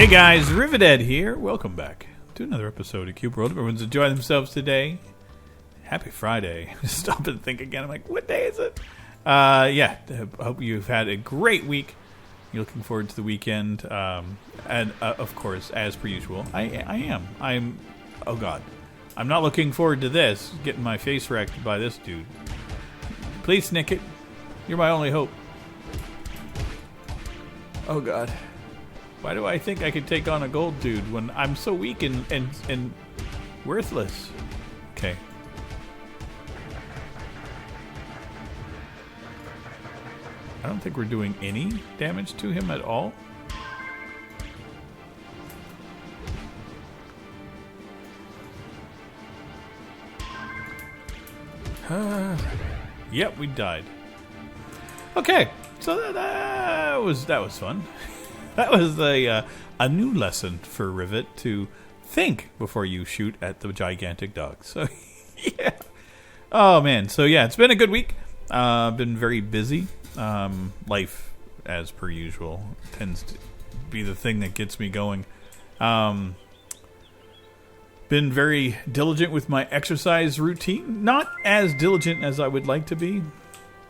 Hey guys, Rivet here. Welcome back to another episode of Cube World. Everyone's enjoying themselves today. Happy Friday. Stop and think again. I'm like, what day is it? I hope you've had a great week. You're looking forward to the weekend. And of course, as per usual, I am. Oh God. I'm not looking forward to this. Getting my face wrecked by this dude. Please, Snicket. You're my only hope. Oh God. Why do I think I could take on a gold dude when I'm so weak and worthless? Okay. I don't think we're doing any damage to him at all. Yep, we died. Okay, so that was fun. That was a new lesson for Rivet to think before you shoot at the gigantic dog. So yeah. Oh man. So yeah, it's been a good week. Been very busy. Life, as per usual, tends to be the thing that gets me going. Been very diligent with my exercise routine. Not as diligent as I would like to be.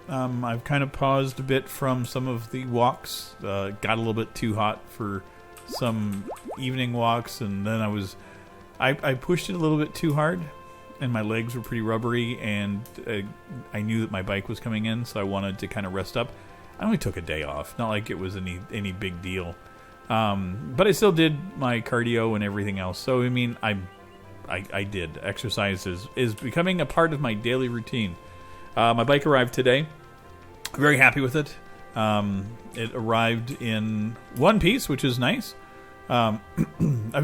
I've kind of paused a bit from some of the walks. Got a little bit too hot for some evening walks, and then I pushed it a little bit too hard, and my legs were pretty rubbery, and I knew that my bike was coming in, so I wanted to kind of rest up. I only took a day off, not like it was any big deal, but I still did my cardio and everything else. So I mean, I did. Exercise is becoming a part of my daily routine. My bike arrived today. Very happy with it. It arrived in one piece, which is nice. I've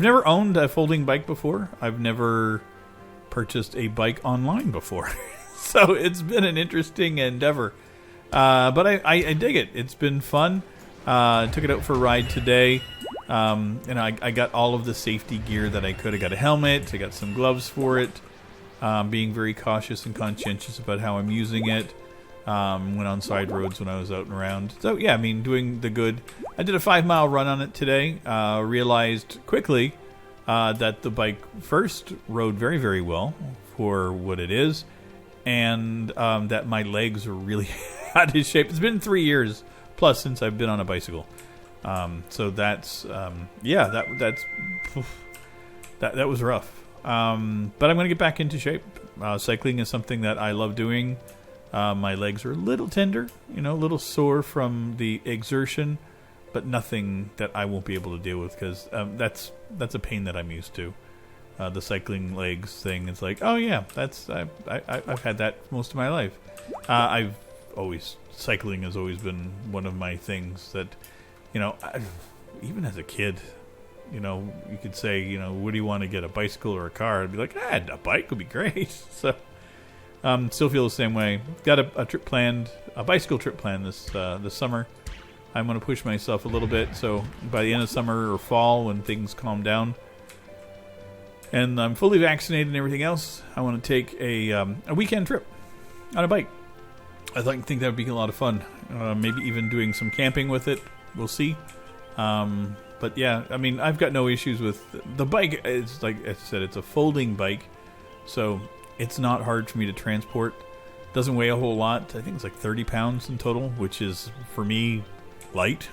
never owned a folding bike before. I've never purchased a bike online before. So it's been an interesting endeavor. But I dig it. It's been fun. Took it out for a ride today. And I got all of the safety gear that I could. I got a helmet. I got some gloves for it. Being very cautious and conscientious about how I'm using it. Went on side roads when I was out and around. So yeah, I mean, doing the good. I did a 5-mile run on it today. Realized quickly that the bike first rode very, very well for what it is, and that my legs are really out of shape. It's been 3 years plus since I've been on a bicycle. So that's that was rough. But I'm going to get back into shape. Cycling is something that I love doing. My legs are a little tender, a little sore from the exertion, but nothing that I won't be able to deal with because that's a pain that I'm used to. The cycling legs thing is like, oh yeah, I've had that most of my life. Cycling has always been one of my things that, even as a kid. You could say, what do you want to get, a bicycle or a car? I'd be like, a bike would be great. So, still feel the same way. Got a trip planned, a bicycle trip planned this summer. I'm going to push myself a little bit. So by the end of summer or fall, when things calm down, and I'm fully vaccinated and everything else, I want to take a weekend trip on a bike. I think that would be a lot of fun. Maybe even doing some camping with it. We'll see. But yeah, I mean, I've got no issues with the bike. It's like I said, it's a folding bike, so it's not hard for me to transport. Doesn't weigh a whole lot. I think it's like 30 pounds in total, which is, for me, light.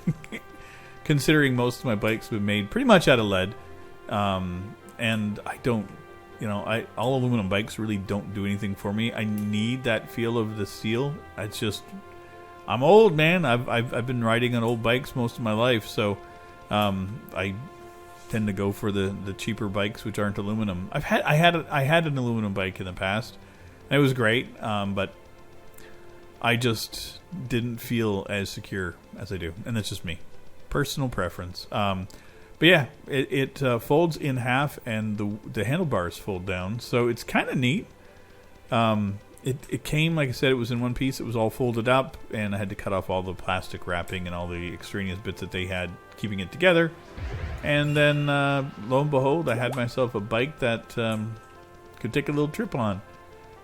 Considering most of my bikes have been made pretty much out of lead. And I don't, all aluminum bikes really don't do anything for me. I need that feel of the steel. It's just, I'm old, man. I've been riding on old bikes most of my life, so I tend to go for the cheaper bikes, which aren't aluminum. I had an aluminum bike in the past. And it was great, but I just didn't feel as secure as I do, and that's just me, personal preference. But yeah, it folds in half, and the handlebars fold down, so it's kind of neat. It came, like I said, it was in one piece. It was all folded up, and I had to cut off all the plastic wrapping and all the extraneous bits that they had keeping it together. And then, lo and behold, I had myself a bike that could take a little trip on.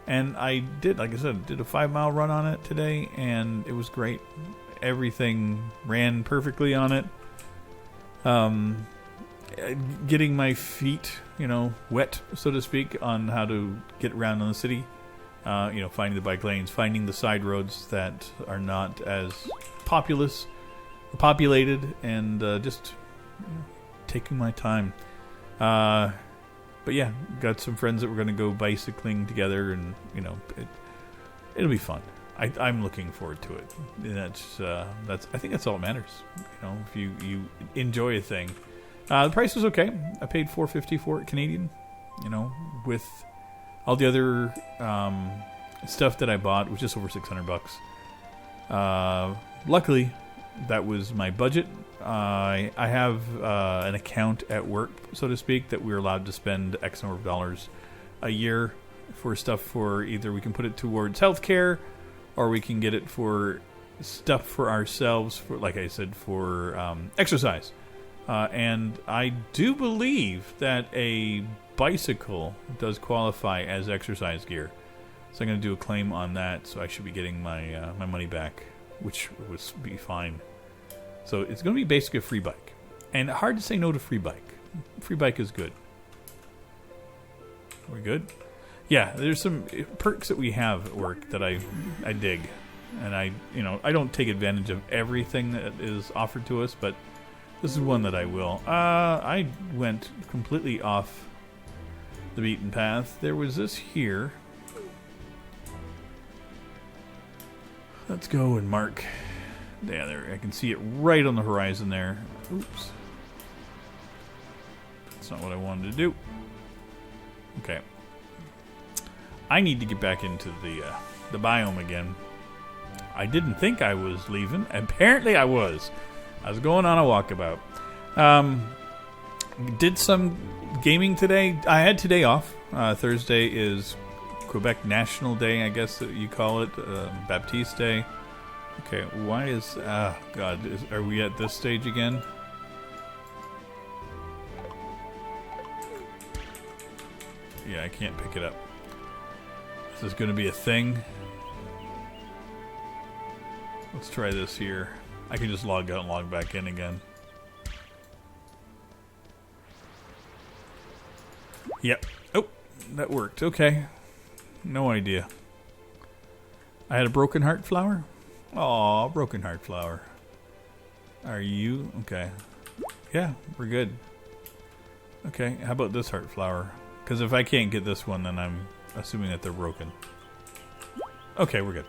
And I did, like I said, did a 5-mile run on it today, and it was great. Everything ran perfectly on it. getting my feet, wet, so to speak, on how to get around in the city. Finding the bike lanes, finding the side roads that are not as populated, and just taking my time. But yeah, got some friends that we're going to go bicycling together, and it'll be fun. I'm looking forward to it. And I think that's all that matters. If you enjoy a thing. The price was okay. I paid $4.50 for it Canadian. With all the other stuff that I bought, was just over $600. Luckily, that was my budget. I have an account at work, so to speak, that we're allowed to spend X number of dollars a year for stuff, for either we can put it towards healthcare, or we can get it for stuff for ourselves, for, like I said, for exercise. And I do believe that a bicycle does qualify as exercise gear. So I'm going to do a claim on that, so I should be getting my my money back, which would be fine. So it's going to be basically a free bike. And hard to say no to free bike. Free bike is good. Are we good? Yeah, there's some perks that we have at work that I dig. And I don't take advantage of everything that is offered to us, but this is one that I will. I went completely off the beaten path. There was this here. Let's go and mark. Yeah, there. I can see it right on the horizon there. Oops. That's not what I wanted to do. Okay. I need to get back into the biome again. I didn't think I was leaving. Apparently I was. I was going on a walkabout. Did some gaming today. I had today off. Thursday is Quebec National Day, I guess that you call it. Baptiste Day. Okay, why is... God, are we at this stage again? Yeah, I can't pick it up. Is this going to be a thing? Let's try this here. I can just log out and log back in again. Yep. Oh, that worked. Okay. No idea. I had a broken heart flower? Aw, broken heart flower. Are you? Okay. Yeah, we're good. Okay, how about this heart flower? Because if I can't get this one, then I'm assuming that they're broken. Okay, we're good.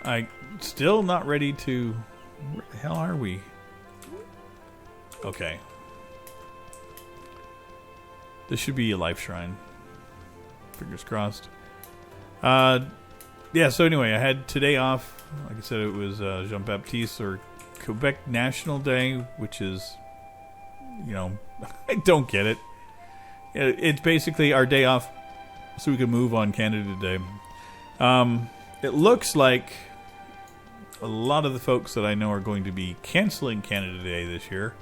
I still not ready to... Where the hell are we? Okay. This should be a life shrine. Fingers crossed. Yeah, so anyway, I had today off. Like I said, it was Jean-Baptiste, or Quebec National Day, which is, I don't get it. It's basically our day off so we can move on Canada Day. It looks like a lot of the folks that I know are going to be canceling Canada Day this year.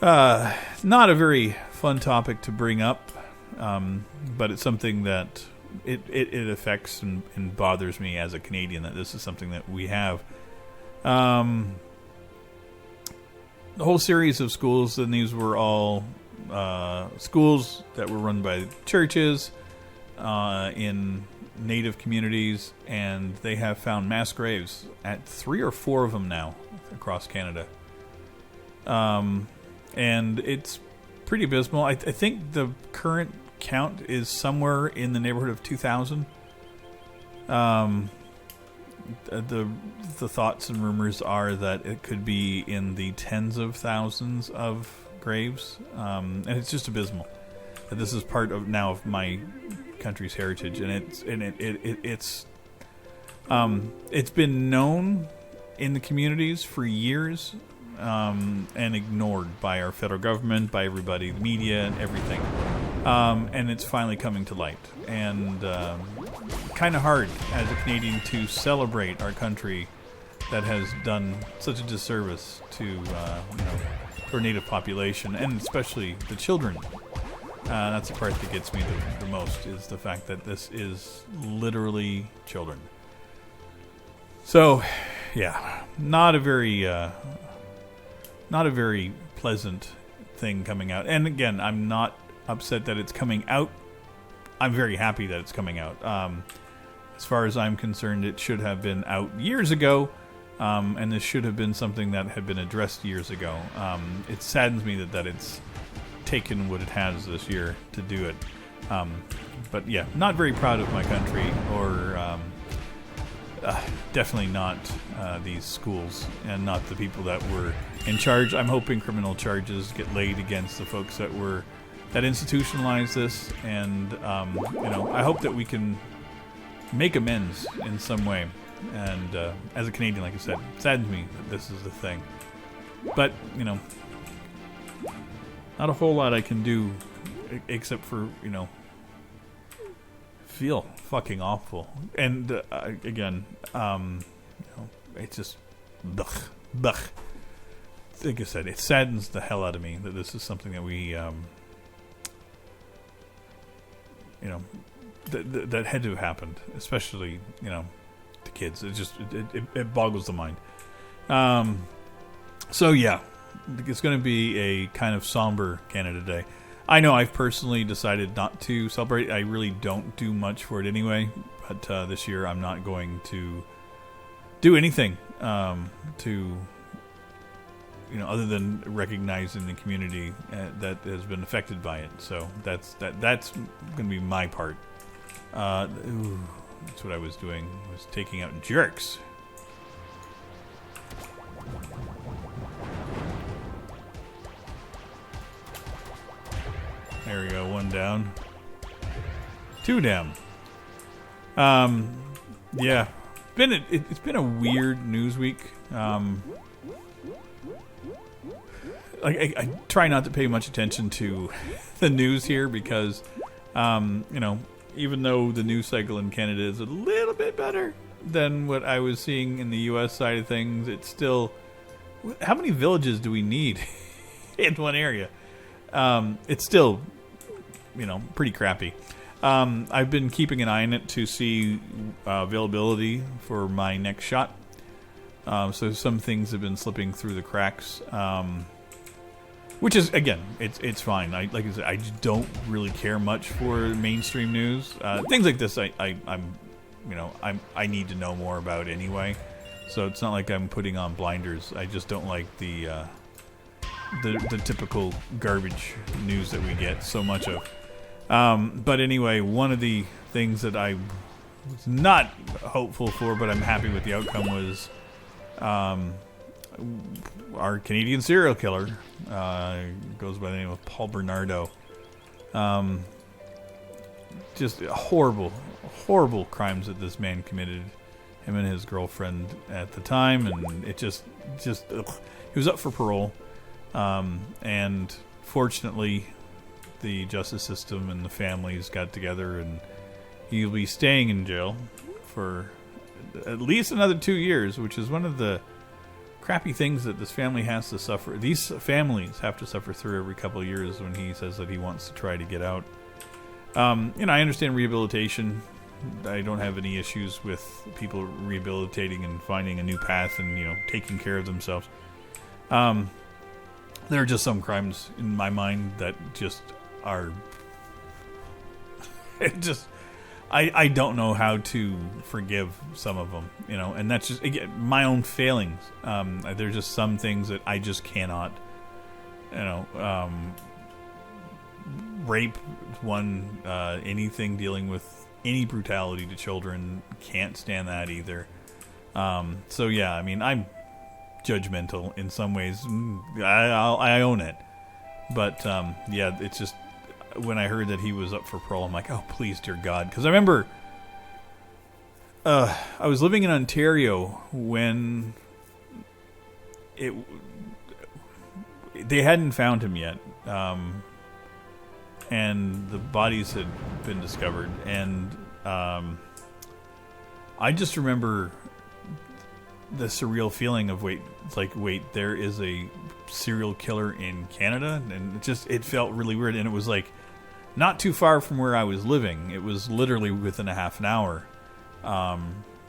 Not a very fun topic to bring up, but it's something that it affects and bothers me as a Canadian, that this is something that we have. The whole series of schools, and these were all schools that were run by churches in Native communities, and they have found mass graves at 3 or 4 of them now across Canada. And it's pretty abysmal. I think the current count is somewhere in the neighborhood of 2,000. The thoughts and rumors are that it could be in the tens of thousands of graves, and it's just abysmal. This is part of now of my country's heritage, and it's been known in the communities for years, and ignored by our federal government, by everybody, the media, and everything. And it's finally coming to light, and kind of hard as a Canadian to celebrate our country that has done such a disservice to our Native population, and especially the children. That's the part that gets me the most, is the fact that this is literally children. So, yeah, not a very pleasant thing coming out. And again, I'm not upset that it's coming out. I'm very happy that it's coming out. As far as I'm concerned, it should have been out years ago, and this should have been something that had been addressed years ago. It saddens me that it's taken what it has this year to do it. But yeah, not very proud of my country, or definitely not these schools, and not the people that were in charge. I'm hoping criminal charges get laid against the folks that institutionalized this, and I hope that we can make amends in some way. And as a Canadian, like I said, it saddens me that this is the thing. But not a whole lot I can do except for feel fucking awful. And again, it's just blech. Like I said, it saddens the hell out of me that this is something that we that had to have happened, especially to kids. It boggles the mind. So yeah, it's going to be a kind of somber Canada Day. I know I've personally decided not to celebrate. I really don't do much for it anyway, but this year I'm not going to do anything to other than recognizing the community that has been affected by it. So that's going to be my part. That's what I was doing, was taking out jerks. There we go, one down. Two down. Yeah. It's been a weird news week. I try not to pay much attention to the news here because, even though the news cycle in Canada is a little bit better than what I was seeing in the U.S. side of things, it's still... How many villages do we need in one area? It's still, pretty crappy. I've been keeping an eye on it to see availability for my next shot. So some things have been slipping through the cracks. Which is, again, it's fine. Like I said, I just don't really care much for mainstream news. Things like this, I need to know more about anyway. So it's not like I'm putting on blinders. I just don't like the typical garbage news that we get so much of. But anyway, one of the things that I was not hopeful for, but I'm happy with the outcome, was our Canadian serial killer, goes by the name of Paul Bernardo. Just horrible crimes that this man committed, him and his girlfriend at the time, and it just ugh. He was up for parole, and fortunately the justice system and the families got together, and he'll be staying in jail for at least another 2 years, which is one of the crappy things that this family has to suffer. These families have to suffer through every couple of years when he says that he wants to try to get out. I understand rehabilitation. I don't have any issues with people rehabilitating and finding a new path and, taking care of themselves. There are just some crimes in my mind that just are... I don't know how to forgive some of them, and that's just, again, my own failings. There's just some things that I just cannot, rape, anything dealing with any brutality to children, can't stand that either. So yeah, I'm judgmental in some ways. I own it, but yeah, it's just, when I heard that he was up for parole, I'm like, oh, please, dear God. Because I remember I was living in Ontario when they hadn't found him yet. And the bodies had been discovered. And I just remember the surreal feeling of, wait, there is a serial killer in Canada? And it felt really weird. And it was like, not too far from where I was living. It was literally within a half an hour.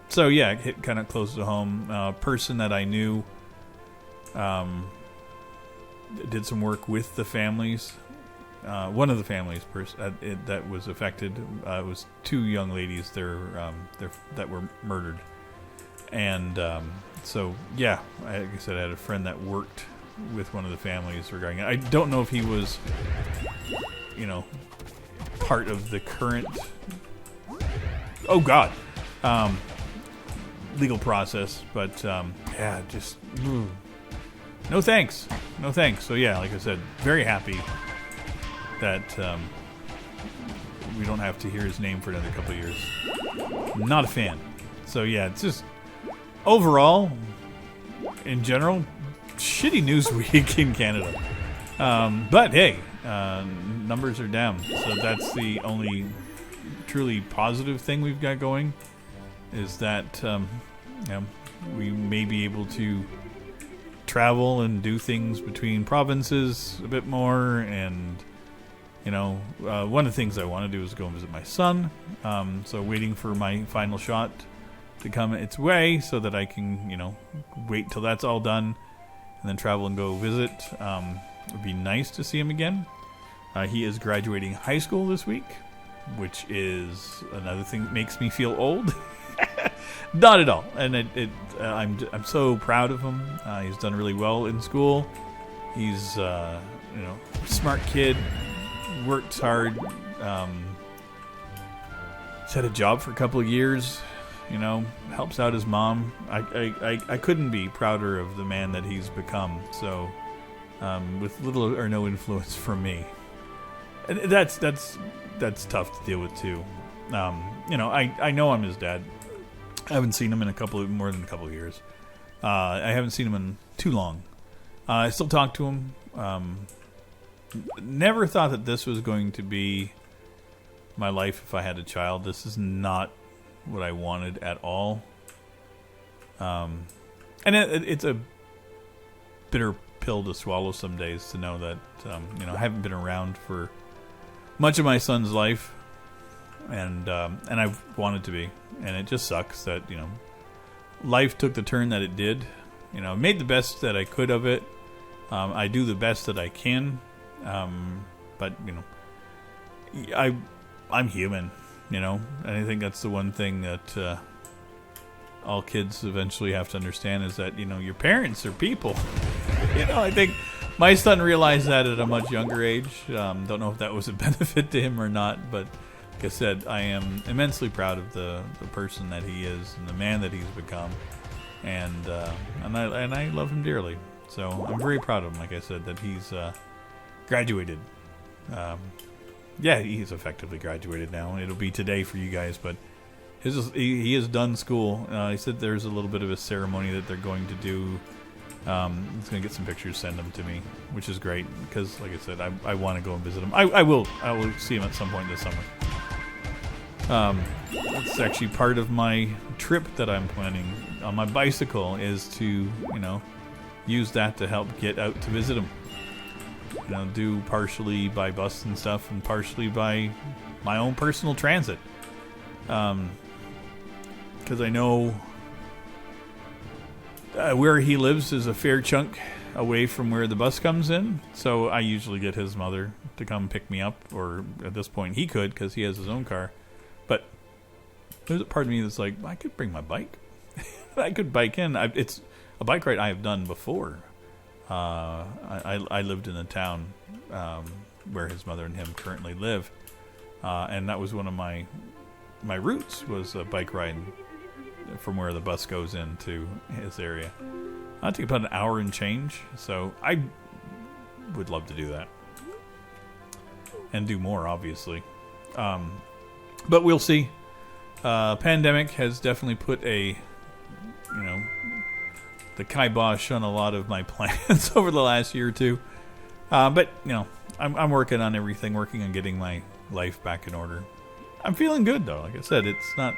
So yeah, it hit kind of close to home. A person that I knew did some work with the families. One of the families that was affected was 2 young ladies that were murdered. And so, yeah, like I said, I had a friend that worked with one of the families regarding it. I don't know if he was, part of the current, legal process. But, yeah, just, no thanks. No thanks. So, yeah, like I said, very happy that we don't have to hear his name for another couple of years. Not a fan. So, yeah, it's just, overall, in general, shitty news week in Canada. But hey, numbers are down, so that's the only truly positive thing we've got going, is that we may be able to travel and do things between provinces a bit more. And one of the things I want to do is go and visit my son, so waiting for my final shot to come its way so that I can wait till that's all done and then travel and go visit. It would be nice to see him again. He is graduating high school this week, which is another thing that makes me feel old. Not at all. And I'm so proud of him. He's done really well in school. He's smart kid, worked hard. He's had a job for a couple of years. Helps out his mom. I couldn't be prouder of the man that he's become. So, with little or no influence from me, and that's tough to deal with too. I know I'm his dad. I haven't seen him in more than a couple of years. I haven't seen him in too long. I still talk to him. Never thought that this was going to be my life if I had a child. This is not what I wanted at all. And it's a bitter pill to swallow some days to know that I haven't been around for much of my son's life, and I've wanted to be, and it just sucks that life took the turn that it did. Made the best that I could of it. I do the best that I can, but I'm human. And I think that's the one thing that all kids eventually have to understand, is that your parents are people. I think my son realized that at a much younger age. Don't know if that was a benefit to him or not, but like I said, I am immensely proud of the person that he is and the man that he's become, and I love him dearly. So I'm very proud of him. Like I said, that he's graduated. Yeah, he's effectively graduated now. It'll be today for you guys, but he has done school. He said there's a little bit of a ceremony that they're going to do. He's going to get some pictures, send them to me, which is great, because, like I said, I want to go and visit him. I will see him at some point this summer. It's actually part of my trip that I'm planning on my bicycle, is to, use that to help get out to visit him. Do partially by bus and stuff, and partially by my own personal transit. Because I know where he lives is a fair chunk away from where the bus comes in. So I usually get his mother to come pick me up, or at this point he could, because he has his own car. But there's a part of me that's like, I could bring my bike. I could bike in. It's a bike ride I have done before. I lived in the town where his mother and him currently live, and that was one of my routes, was a bike ride from where the bus goes into his area. I take about an hour and change, so I would love to do that and do more, obviously. But we'll see. Pandemic has definitely put the kibosh on a lot of my plans over the last year or two. But I'm working on everything, working on getting my life back in order. I'm feeling good, though. Like I said, it's not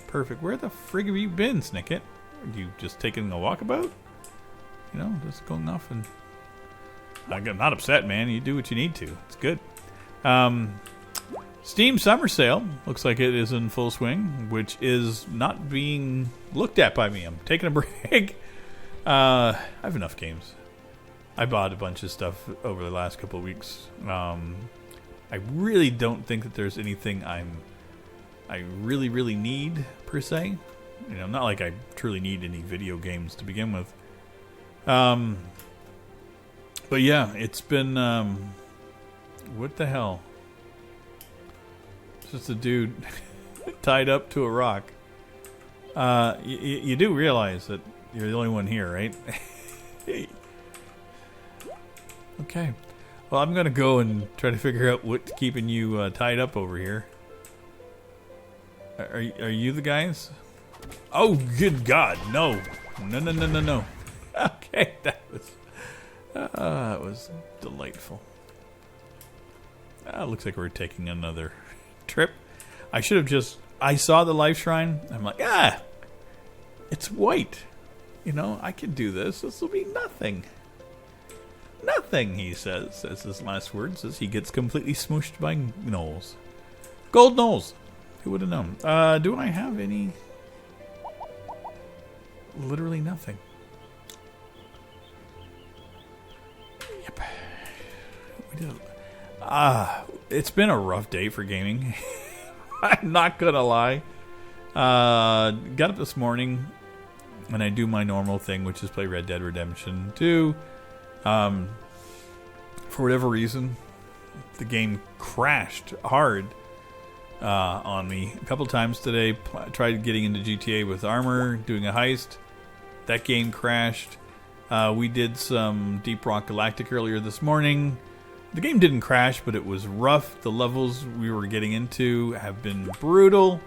perfect. Where the frig have you been, Snicket? Are you just taking a walkabout? Just going off, and I'm not upset, man. You do what you need to. It's good. Steam Summer Sale looks like it is in full swing, which is not being looked at by me. I'm taking a break. I have enough games. I bought a bunch of stuff over the last couple of weeks. I really don't think that there's anything I really need per se. You know, not like I truly need any video games to begin with. But yeah, it's been what the hell? It's just a dude tied up to a rock. You do realize that you're the only one here, right? Okay. Well, I'm gonna go and try to figure out what's keeping you tied up over here. Are you the guys? Oh, good God, no. No. Okay, that was delightful. Looks like we're taking another trip. I should have just... I saw the life shrine. I'm like, it's white. You know, I can do this. This will be nothing. Nothing, he says his last words as he gets completely smooshed by gnolls. Gold gnolls. Who would have known? Do I have any? Literally nothing. Yep. We did. It's been a rough day for gaming. I'm not gonna lie. Got up this morning and I do my normal thing, which is play Red Dead Redemption 2. For whatever reason, the game crashed hard on me a couple times today. Tried getting into GTA with armor, doing a heist. That game crashed. We did some Deep Rock Galactic earlier this morning. The game didn't crash, but it was rough. The levels we were getting into have been brutal.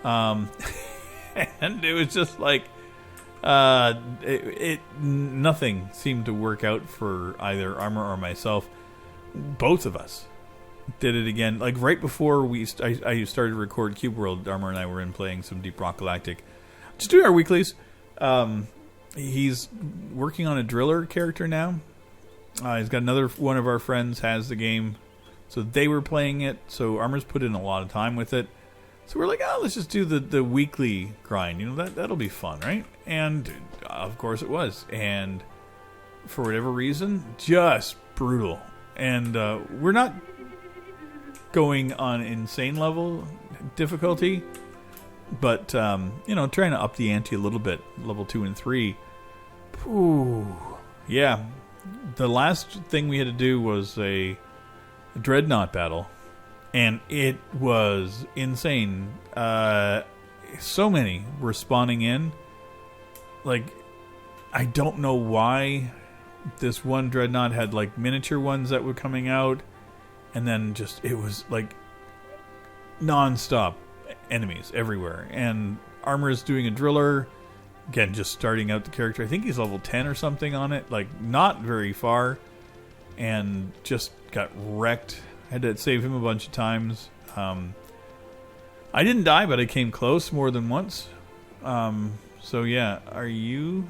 And it was just like nothing seemed to work out for either Armor or myself. Both of us did it again. Like right before I started to record Cube World, Armor and I were in playing some Deep Rock Galactic. Just doing our weeklies. He's working on a driller character now. He's got another one of our friends has the game, so they were playing it. So Armor's put in a lot of time with it. So we're like, let's just do the weekly grind. You know, that'll be fun, right? And of course it was. And for whatever reason, just brutal. And we're not going on insane level difficulty, but you know, trying to up the ante a little bit. Level 2 and 3. Ooh, yeah. The last thing we had to do was a dreadnought battle. And it was insane. So many were spawning in. Like, I don't know why this one dreadnought had like miniature ones that were coming out. And then just, it was like non-stop enemies everywhere. And Armor's doing a driller. Again, just starting out the character. I think he's level 10 or something on it. Like, not very far. And just got wrecked. Had to save him a bunch of times. I didn't die, but I came close more than once. So yeah, are you...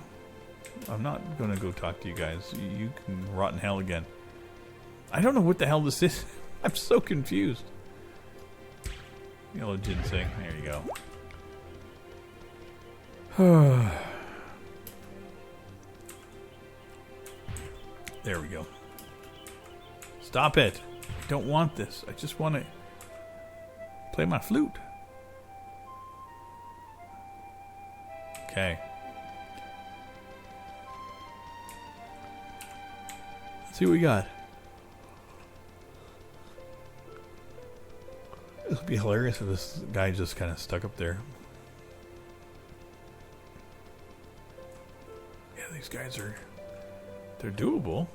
I'm not going to go talk to you guys. You can rot in hell again. I don't know what the hell this is. I'm so confused. Yellow ginseng. There you go. There we go. Stop it. I don't want this. I just want to play my flute. Okay. Let's see what we got. It would be hilarious if this guy just kind of stuck up there. Yeah, these guys are... they're doable.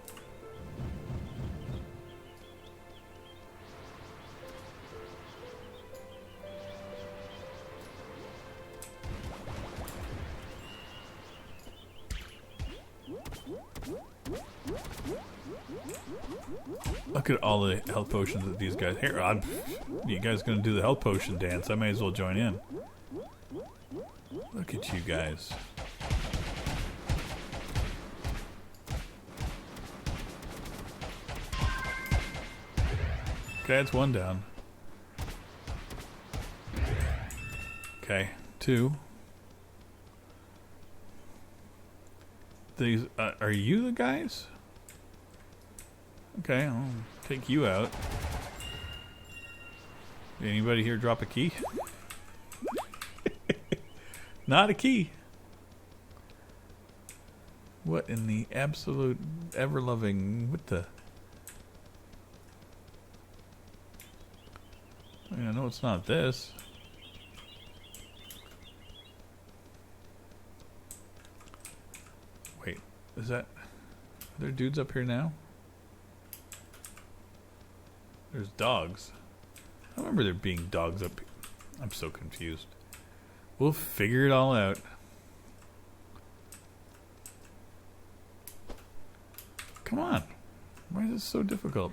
Look at all the health potions that these guys... Here, you guys gonna do the health potion dance? I may as well join in. Look at you guys. Okay, that's one down. Okay, 2. These are you the guys? Okay, I'll take you out. Did anybody here drop a key? Not a key. What in the absolute ever-loving... What the... I mean, I know it's not this. Wait, is that... Are there dudes up here now? There's dogs. I don't remember there being dogs up here. I'm so confused. We'll figure it all out. Come on. Why is this so difficult?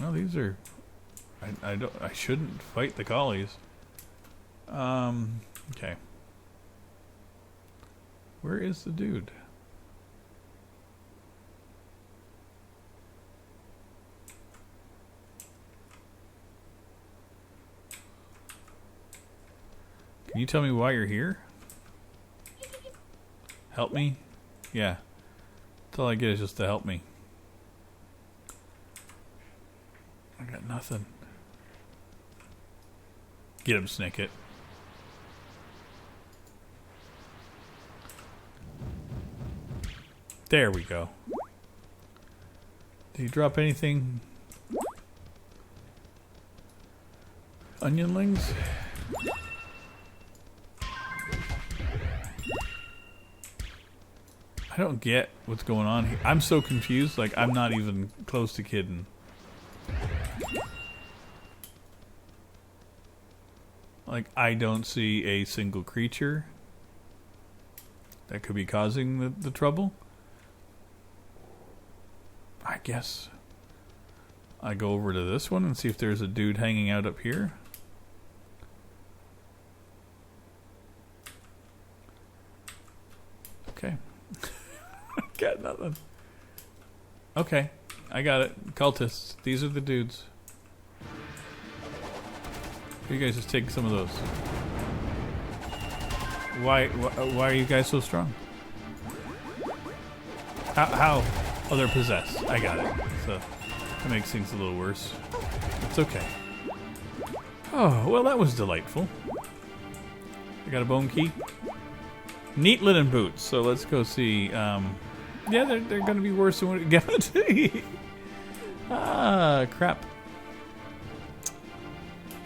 Well, these are... I shouldn't fight the collies. Okay. Where is the dude? Can you tell me why you're here? Help me? Yeah. That's all I get is just to help me. I got nothing. Get him, Snicket. There we go. Did he drop anything? Onionlings? I don't get what's going on here. I'm so confused, like I'm not even close to kidding. Like I don't see a single creature that could be causing the trouble. I guess I go over to this one and see if there's a dude hanging out up here. Okay. Got nothing. Okay, I got it. Cultists. These are the dudes. You guys just take some of those. Why are you guys so strong? How? Oh, they're possessed. I got it. So that makes things a little worse. It's okay. Oh, well, that was delightful. I got a bone key. Neat linen boots. So let's go see. Yeah, they're going to be worse than what it got. Ah, crap.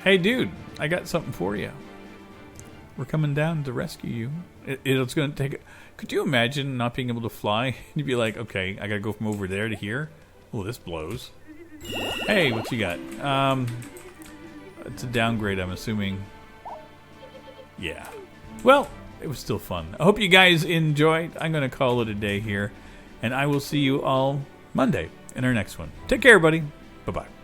Hey, dude, I got something for you. We're coming down to rescue you. It's going to take... Could you imagine not being able to fly? You'd be like, okay, I got to go from over there to here. Oh, this blows. Hey, what you got? It's a downgrade, I'm assuming. Yeah. Well, it was still fun. I hope you guys enjoyed. I'm going to call it a day here. And I will see you all Monday in our next one. Take care, everybody. Bye-bye.